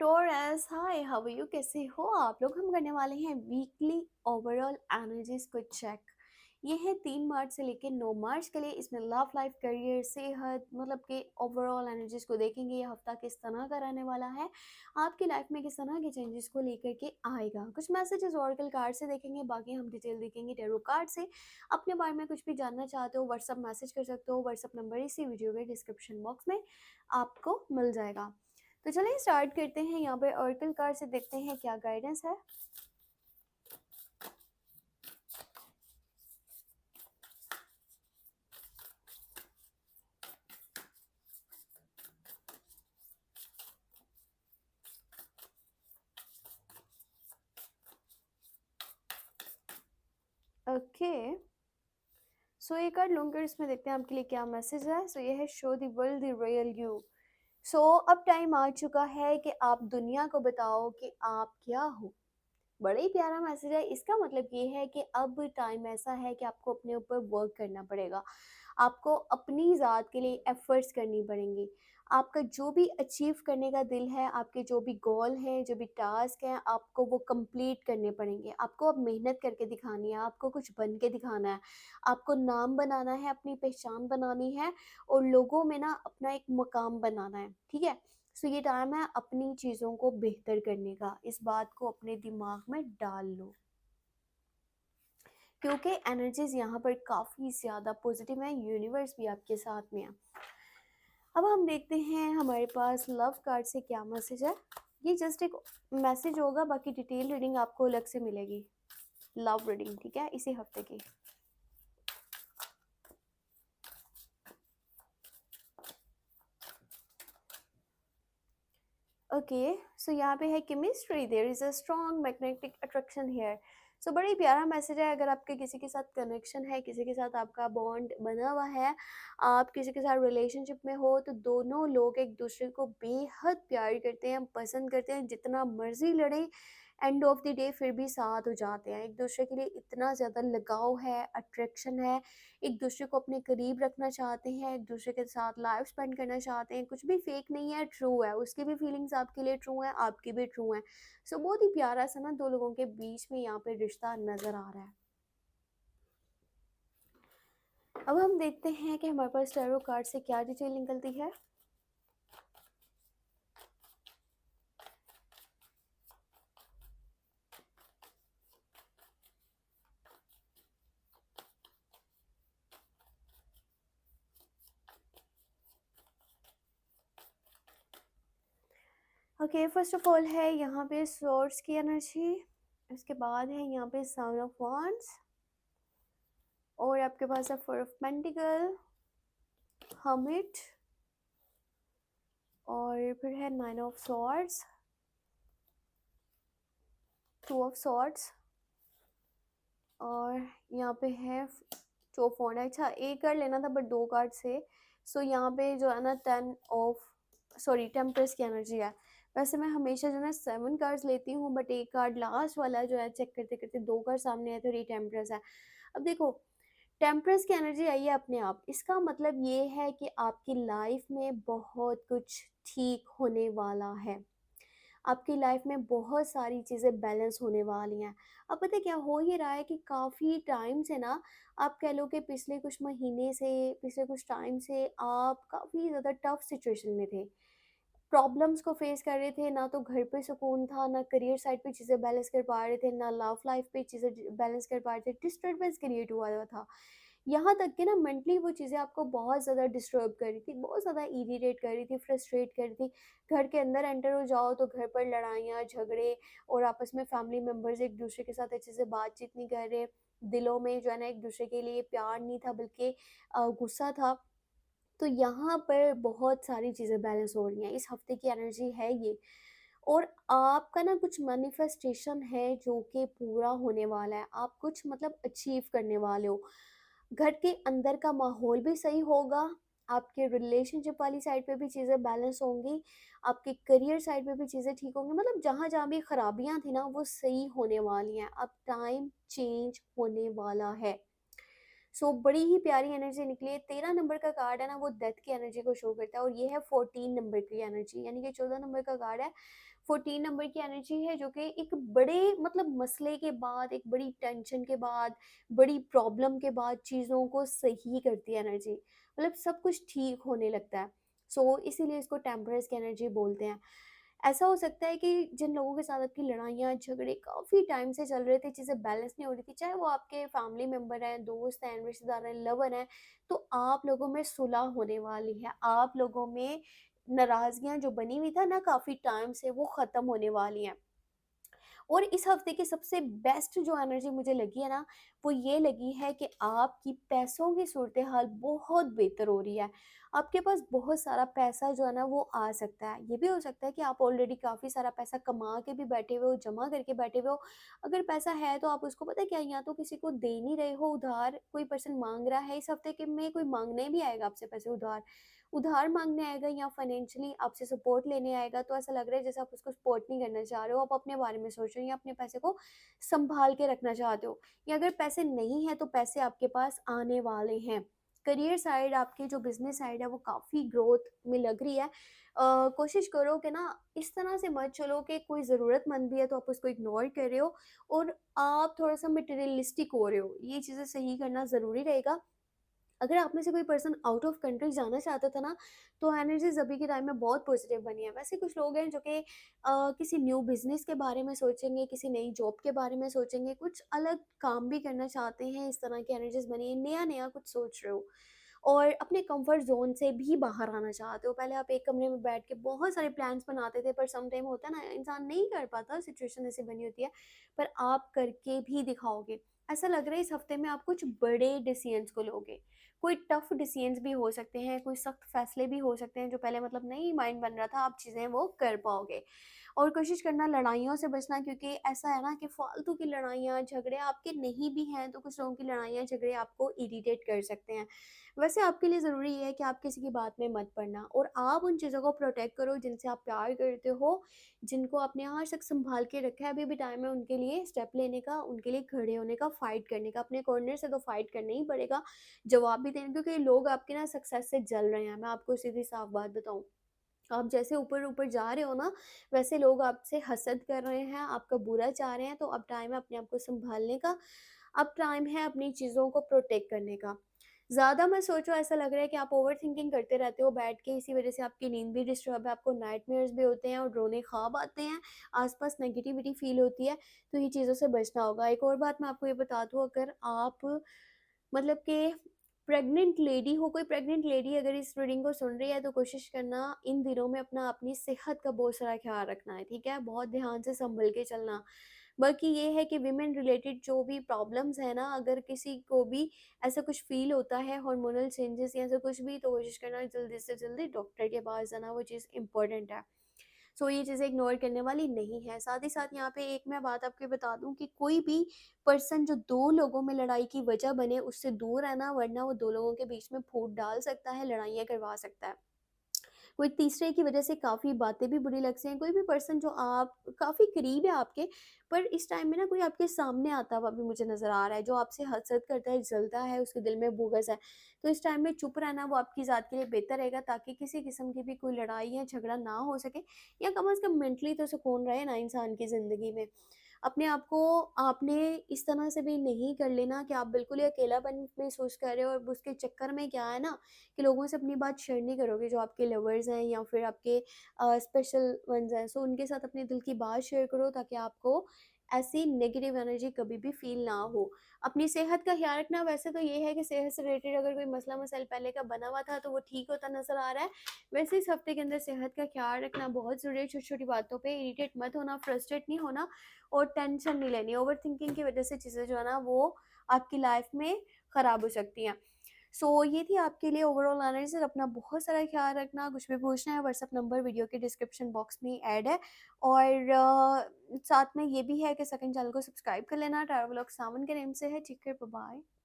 Taurus, hi, how are you, कैसे हो आप लोग। हम करने वाले हैं वीकली ओवरऑल एनर्जीज को चेक। ये है 3 मार्च से लेकर 9 मार्च के लिए। इसमें लव लाइफ करियर सेहत मतलब कि ओवरऑल एनर्जीज को देखेंगे। ये हफ्ता किस तरह का रहने वाला है, आपकी लाइफ में किस तरह के चेंजेस को लेकर के आएगा। कुछ मैसेजेस ऑरेकल कार्ड से देखेंगे, बाकी हम डिटेल देखेंगे टैरो कार्ड से। अपने बारे में कुछ भी जानना चाहते हो व्हाट्सअप मैसेज कर सकते हो। व्हाट्सअप नंबर इसी वीडियो के डिस्क्रिप्शन बॉक्स में आपको मिल जाएगा। तो चलिए स्टार्ट करते हैं। यहाँ पे ऑरेकल कार्ड से देखते हैं क्या गाइडेंस है। ओके, सो ये कार्ड लूंगे, इसमें देखते हैं आपके लिए क्या मैसेज है। सो ये है show the world the real you. So अब टाइम आ चुका है कि आप दुनिया को बताओ कि आप क्या हो। बड़ा ही प्यारा मैसेज है। इसका मतलब ये है कि अब टाइम ऐसा है कि आपको अपने ऊपर वर्क करना पड़ेगा। आपको अपनी ज़ात के लिए एफर्ट्स करनी पड़ेंगी। आपका जो भी अचीव करने का दिल है, आपके जो भी गोल हैं, जो भी टास्क हैं, आपको वो कंप्लीट करने पड़ेंगे। आपको अब मेहनत करके दिखानी है, आपको कुछ बन के दिखाना है, आपको नाम बनाना है, अपनी पहचान बनानी है और लोगों में ना अपना एक मकाम बनाना है। ठीक है, सो ये टाइम है अपनी चीज़ों को बेहतर करने का। इस बात को अपने दिमाग में डाल लो, क्योंकि एनर्जीज यहाँ पर काफ़ी ज़्यादा पॉजिटिव है। यूनिवर्स भी आपके साथ में है। अब हम देखते हैं हमारे पास लव कार्ड से क्या मैसेज है। ये जस्ट एक मैसेज होगा, बाकी डिटेल रीडिंग आपको अलग से मिलेगी। लव रीडिंग, ठीक है, इसी हफ्ते की। ओके, सो यहाँ पे है chemistry, there is a strong magnetic attraction here. So बड़ा ही प्यारा मैसेज है। अगर आपके किसी के साथ कनेक्शन है, किसी के साथ आपका बॉन्ड बना हुआ है, आप किसी के साथ रिलेशनशिप में हो, तो दोनों लोग एक दूसरे को बेहद प्यार करते हैं, पसंद करते हैं। जितना मर्जी लड़े, एंड ऑफ द डे फिर भी साथ हो जाते हैं। एक दूसरे के लिए इतना ज़्यादा लगाव है, अट्रैक्शन है। एक दूसरे को अपने करीब रखना चाहते हैं, एक दूसरे के साथ लाइफ स्पेंड करना चाहते हैं। कुछ भी फेक नहीं है, ट्रू है। उसकी भी फीलिंग्स आपके लिए ट्रू हैं, आपकी भी ट्रू हैं। सो बहुत ही प्यारा सा ना दो लोगों के बीच में यहाँ पे रिश्ता नज़र आ रहा है। अब हम देखते हैं कि हमारे पास टैरो कार्ड से क्या डिटेल निकलती है। ओके, फर्स्ट ऑफ ऑल है यहाँ पे सोर्स की एनर्जी। इसके बाद है यहाँ पे साउंड ऑफ वॉन्ड्स, और आपके पास है फोर ऑफ पेंटिकल, हर्मिट, और फिर है nine of swords, two of swords, और यहाँ पे है टू ऑफ वॉन्ड। अच्छा, एक कार्ड लेना था बट दो कार्ड से। सो यहाँ पे जो है ना टेन ऑफ सॉरी टेम्परेस की एनर्जी है। वैसे मैं हमेशा जो है 7 कार्ड्स लेती हूँ, बट एक कार्ड लास्ट वाला जो है चेक करते करते दो कार्ड सामने आए तो ये टेम्परेस है। अब देखो, टेम्परेस की एनर्जी आई है अपने आप। इसका मतलब ये है कि आपकी लाइफ में बहुत कुछ ठीक होने वाला है। आपकी लाइफ में बहुत सारी चीज़ें बैलेंस होने वाली हैं। अब पता है क्या हो ये रहा है कि काफ़ी टाइम से ना, आप कह लो कि पिछले कुछ महीने से, पिछले कुछ टाइम से आप काफ़ी ज़्यादा टफ सिचुएशन में थे। प्रॉब्लम्स को फेस कर रहे थे। ना तो घर पे सुकून था, ना करियर साइड पे चीज़ें बैलेंस कर पा रहे थे, ना लव लाइफ पे चीज़ें बैलेंस कर पा रहे थे। डिस्टर्बेंस क्रिएट हुआ हुआ था। यहाँ तक कि ना मेंटली वो चीज़ें आपको बहुत ज़्यादा डिस्टर्ब कर रही थी, बहुत ज़्यादा इरिटेट कर रही थी, फ्रस्ट्रेट कर रही थी। घर के अंदर एंटर हो जाओ तो घर पर लड़ाइयाँ, झगड़े, और आपस में फैमिली मेम्बर्स एक दूसरे के साथ अच्छे से बातचीत नहीं कर रहे। दिलों में जो है ना एक दूसरे के लिए प्यार नहीं था, बल्कि गुस्सा था। तो यहाँ पर बहुत सारी चीज़ें बैलेंस हो रही हैं। इस हफ्ते की एनर्जी है ये। और आपका ना कुछ मैनिफेस्टेशन है जो कि पूरा होने वाला है। आप कुछ मतलब अचीव करने वाले हो। घर के अंदर का माहौल भी सही होगा, आपके रिलेशनशिप वाली साइड पे भी चीज़ें बैलेंस होंगी, आपके करियर साइड पे भी चीज़ें ठीक होंगी। मतलब जहाँ-जहाँ भी खराबियाँ थी ना वो सही होने वाली हैं। अब टाइम चेंज होने वाला है। सो बड़ी ही प्यारी एनर्जी निकली है। 13 नंबर का कार्ड है ना, वो डेथ की एनर्जी को शो करता है, और ये है 14 नंबर की एनर्जी, यानी कि 14 नंबर का कार्ड है, 14 नंबर की एनर्जी है, जो कि एक बड़े मतलब मसले के बाद, एक बड़ी टेंशन के बाद, बड़ी प्रॉब्लम के बाद चीज़ों को सही करती है एनर्जी, मतलब सब कुछ ठीक होने लगता है। सो इसीलिए इसको टेम्परस की एनर्जी बोलते हैं। ऐसा हो सकता है कि जिन लोगों के साथ आपकी लड़ाइयाँ, झगड़े काफ़ी टाइम से चल रहे थे, चीज़ें बैलेंस नहीं हो रही थी, चाहे वो आपके फैमिली मेंबर हैं, दोस्त हैं, रिश्तेदार हैं, लवर हैं, तो आप लोगों में सुलह होने वाली है। आप लोगों में नाराज़गियाँ जो बनी हुई था ना काफ़ी टाइम से, वो ख़त्म होने वाली हैं। और इस हफ्ते की सबसे बेस्ट जो एनर्जी मुझे लगी है ना, वो ये लगी है कि आपकी पैसों की सूरत हाल बहुत बेहतर हो रही है। आपके पास बहुत सारा पैसा जो है ना वो आ सकता है। ये भी हो सकता है कि आप ऑलरेडी काफ़ी सारा पैसा कमा के भी बैठे हुए हो, जमा करके बैठे हुए हो। अगर पैसा है तो आप उसको पता है क्या, या तो किसी को दे नहीं रहे हो उधार, कोई पर्सन माँग रहा है, इस हफ्ते के में कोई माँगने भी आएगा आपसे पैसे उधार। उधार माँगने आएगा या फाइनेंशियली आपसे सपोर्ट लेने आएगा, तो ऐसा लग रहा है जैसे आप उसको सपोर्ट नहीं करना चाह रहे हो, आप अपने बारे में सोच रहे हो या अपने पैसे को सँभाल के रखना चाहते हो। या अगर पैसे नहीं हैं तो पैसे आपके पास आने वाले हैं। करियर साइड, आपकी जो बिज़नेस साइड है वो काफ़ी ग्रोथ में लग रही है। कोशिश करो कि ना इस तरह से मत चलो कि कोई ज़रूरतमंद भी है तो आप उसको इग्नोर कर रहे हो और आप थोड़ा-सा मटेरियलिस्टिक हो रहे हो। ये चीज़ें सही करना ज़रूरी रहेगा। अगर आप में से कोई पर्सन आउट ऑफ कंट्री जाना चाहता था ना, तो एनर्जीज़ अभी के टाइम में बहुत पॉजिटिव बनी है। वैसे कुछ लोग हैं जो कि किसी न्यू बिज़नेस के बारे में सोचेंगे, किसी नई जॉब के बारे में सोचेंगे, कुछ अलग काम भी करना चाहते हैं, इस तरह की एनर्जीज़ बनी है, नया-नया कुछ सोच रहे हो और अपने कंफर्ट ज़ोन से भी बाहर आना चाहते हो। पहले आप एक कमरे में बैठ के बहुत सारे प्लान्स बनाते थे, पर सम टाइम होता है ना, इंसान नहीं कर पाता, सिचुएशन ऐसी बनी होती है, पर आप करके भी दिखाओगे। ऐसा लग रहा है इस हफ्ते में आप कुछ बड़े डिसीजंस को लोगे। कोई टफ डिसीजंस भी हो सकते हैं, कोई सख्त फैसले भी हो सकते हैं जो पहले मतलब नहीं माइंड बन रहा था, आप चीज़ें वो कर पाओगे। और कोशिश करना लड़ाइयों से बचना, क्योंकि ऐसा है ना कि फालतू की लड़ाइयाँ, झगड़े आपके नहीं भी हैं तो कुछ लोगों की लड़ाइयाँ, झगड़े आपको इरिटेट कर सकते हैं। वैसे आपके लिए ज़रूरी है कि आप किसी की बात में मत पड़ना और आप उन चीज़ों को प्रोटेक्ट करो जिनसे आप प्यार करते हो, जिनको आपने आज तक सँभाल के रखा है, अभी भी टाइम है उनके लिए स्टेप लेने का, उनके लिए खड़े होने का, फाइट करने का। अपने कॉर्नर से तो फाइट करना ही पड़ेगा, जवाब भी देना, क्योंकि लोग आपके ना सक्सेस से जल रहे हैं। मैं आपको सीधी साफ बात बताऊँ, आप जैसे ऊपर-ऊपर जा रहे हो ना, वैसे लोग आपसे हसद कर रहे हैं, आपका बुरा चाह रहे हैं, तो अब टाइम है अपने आप को सँभालने का, अब टाइम है अपनी चीज़ों को प्रोटेक्ट करने का। ज़्यादा मत सोचो, ऐसा लग रहा है कि आप ओवरथिंकिंग करते रहते हो बैठ के, इसी वजह से आपकी नींद भी डिस्टर्ब है, आपको नाइटमेयर्स भी होते हैं और रोने ख्वाब आते हैं, आस-पास नेगेटिविटी फ़ील होती है, तो ये चीज़ों से बचना होगा। एक और बात मैं आपको ये बता दूँ, अगर आप मतलब कि प्रेग्नेंट लेडी हो, कोई प्रेग्नेंट लेडी अगर इस रीडिंग को सुन रही है तो कोशिश करना इन दिनों में अपना अपनी सेहत का बहुत सारा ख्याल रखना है, ठीक है? बहुत ध्यान से संभल के चलना। बाकी ये है कि विमेन रिलेटेड जो भी प्रॉब्लम्स है ना, अगर किसी को भी ऐसा कुछ फ़ील होता है, हार्मोनल चेंजेस या ऐसा कुछ भी, तो कोशिश करना जल्दी से जल्दी डॉक्टर के पास जाना, वो चीज़ इम्पोर्टेंट है। सो ये चीज़ें इग्नोर करने वाली नहीं है। साथ ही साथ यहाँ पे एक मैं बात आपको बता दूँ कि कोई भी पर्सन जो 2 लोगों में लड़ाई की वजह बने, उससे दूर रहना, वरना वो 2 लोगों के बीच में फूट डाल सकता है, लड़ाइयाँ करवा सकता है। कोई तीसरे की वजह से काफ़ी बातें भी बुरी लग सी हैं, कोई भी पर्सन जो आप काफ़ी करीब है आपके, पर इस टाइम में ना कोई आपके सामने आता हुआ भी मुझे नज़र आ रहा है, जो आपसे हसद करता है, जलता है, उसके दिल में बुग़्ज़ है। तो इस टाइम में चुप रहना वो आपकी ज़ात के लिए बेहतर रहेगा, ताकि किसी किस्म की भी कोई लड़ाई या झगड़ा ना हो सके, या कम से कम मेंटली तो सुकून रहे ना इंसान की ज़िंदगी में। अपने आप को आपने इस तरह से भी नहीं कर लेना कि आप बिल्कुल ही अकेलापन महसूस कर रहे हो, और उसके चक्कर में क्या है ना कि लोगों से अपनी बात शेयर नहीं करोगे, जो आपके लवर्स हैं या फिर आपके स्पेशल वंस हैं, सो उनके साथ अपने दिल की बात शेयर करो, ताकि आपको ऐसी नेगेटिव एनर्जी कभी भी फील ना हो। अपनी सेहत का ख्याल रखना, वैसे तो ये है कि सेहत से रिलेटेड अगर कोई मसला मसाइल पहले का बना हुआ था तो वो ठीक होता नज़र आ रहा है। वैसे इस हफ्ते के अंदर सेहत का ख्याल रखना बहुत ज़रूरी है। छोटी छोटी बातों पे इरिटेट मत होना, फ्रस्ट्रेट नहीं होना और टेंशन नहीं लेनी। ओवरथिंकिंग की वजह से चीज़ें जो है ना वो आपकी लाइफ में ख़राब हो सकती हैं। सो ये थी आपके लिए ओवरऑल एनालिसिस। अपना बहुत सारा ख्याल रखना। कुछ भी पूछना है, व्हाट्सएप नंबर वीडियो के डिस्क्रिप्शन बॉक्स में ऐड है, और साथ में ये भी है कि सेकंड चैनल को सब्सक्राइब कर लेना। ट्रैवल व्लॉग सावन के नेम से है। ठीक है, बाय बाय।